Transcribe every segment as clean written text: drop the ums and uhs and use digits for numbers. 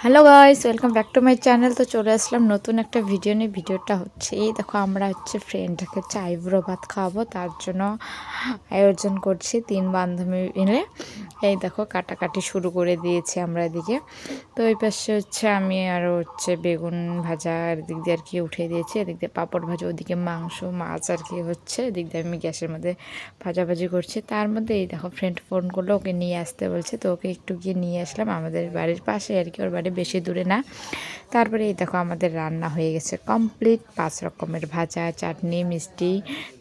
Hello guys, welcome back to my channel. তো চলে আসলাম নতুন একটা ভিডিও নিয়ে। ভিডিওটা হচ্ছে এই দেখো, আমরা হচ্ছে ফ্রেন্ডকে আইব্রো ভাত খাওয়াবো, তার জন্য আয়োজন করছি 3 বান্ধবী মিলে। এই দেখো কাটাকাটি শুরু করে দিয়েছি আমরা এদিকে। তো ওই পাশে হচ্ছে আমি আরও হচ্ছে বেগুন ভাজা এদিক দিয়ে আর কি উঠিয়ে দিয়েছি, এদিক দিয়ে পাঁপড় ভাজা, ওদিকে মাংস মাছ আর কি হচ্ছে, এদিক দিয়ে আমি গ্যাসের মধ্যে ভাজাভাজি করছি। তার মধ্যে এই দেখো ফ্রেন্ড ফোন করলো, ওকে নিয়ে আসতে বলছে, তো ওকে একটু গিয়ে নিয়ে আসলাম আমাদের বাড়ির পাশে আর কি, ওর বাড়ি বেশি দূরে না। তারপরে এই দেখো আমাদের রান্না হয়ে গেছে কমপ্লিট। 5 রকমের ভাজা, চাটনি, মিষ্টি,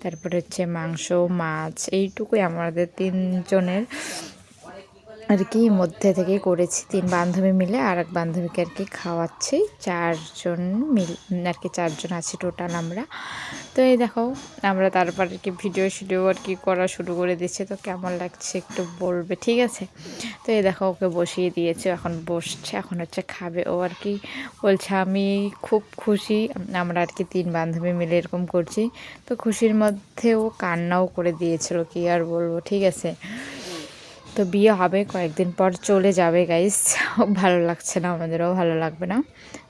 তারপরে হচ্ছে মাংস, মাছ, এইটুকুই আমাদের 3 জনের আর কি মধ্যে থেকে করেছি। 3 বান্ধবী মিলে আর এক বান্ধবীকে আর কি খাওয়াচ্ছি। 4 জন মিল আর কি, 4 জন আছি টোটাল আমরা। তো এই দেখো আমরা তারপর আর কি ভিডিও আর কি করা শুরু করে দিচ্ছে। তো কেমন লাগছে একটু বলবে, ঠিক আছে? তো এই দেখো ওকে বসিয়ে দিয়েছে, এখন বসছে, এখন হচ্ছে খাবে ও আর কি। বলছে আমি খুব খুশি, আমরা আর কি 3 বান্ধবী মিলে এরকম করছি। তো খুশির মধ্যে ও কান্নাও করে দিয়েছিল, কি আর বলবো, ঠিক আছে? তো বিয়ে হবে কয়েকদিন পর, চলে যাবে গাইস। ভালো লাগছে না, আমাদেরও ভালো লাগবে না।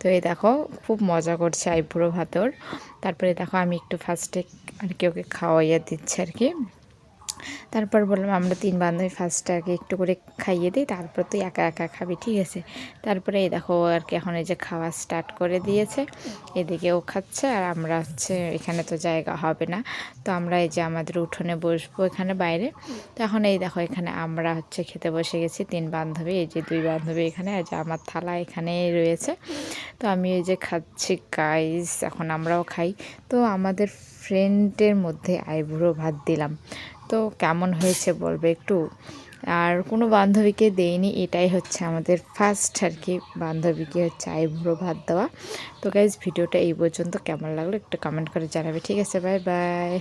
তো এই দেখো খুব মজা করছে আইবুড়ো ভাতর। তারপরে দেখো আমি একটু ফার্স্টে আর কি ওকে খাওয়াইয়া দিচ্ছে আর কি। তারপর বললাম আমরা 3 বান্ধবী ফার্স্টে আগে একটু করে খাইয়ে দিই, তারপর তুই একা একা খাবি, ঠিক আছে? তারপরে এই দেখো আর কি এখন এই যে খাওয়া স্টার্ট করে দিয়েছে। এদিকে ও খাচ্ছে আর আমরা হচ্ছে, এখানে তো জায়গা হবে না, তো আমরা এই যে আমাদের উঠোনে বসবো এখানে বাইরে। তো এখন এই দেখো এখানে আমরা হচ্ছে খেতে বসে গেছি 3 বান্ধবী, এই যে 2 বান্ধবী এখানে, এই যে আমার থালা এখানেই রয়েছে। তো আমি এই যে খাচ্ছি গাইস, এখন আমরাও খাই। তো আমাদের ফ্রেন্ডের মধ্যে আইবুড়ো ভাত দিলাম, তো কেমন হয়েছে বলবে একটু। আর কোনো বান্ধবীকে দেইনি, এটাই হচ্ছে আমাদের ফার্স্ট আর কি বান্ধবীকে হচ্ছে আইবুড়ো ভাত দেওয়া। তো গাইজ ভিডিওটা এই পর্যন্ত, কেমন লাগলো একটু কমেন্ট করে জানাবে, ঠিক আছে? Bye bye.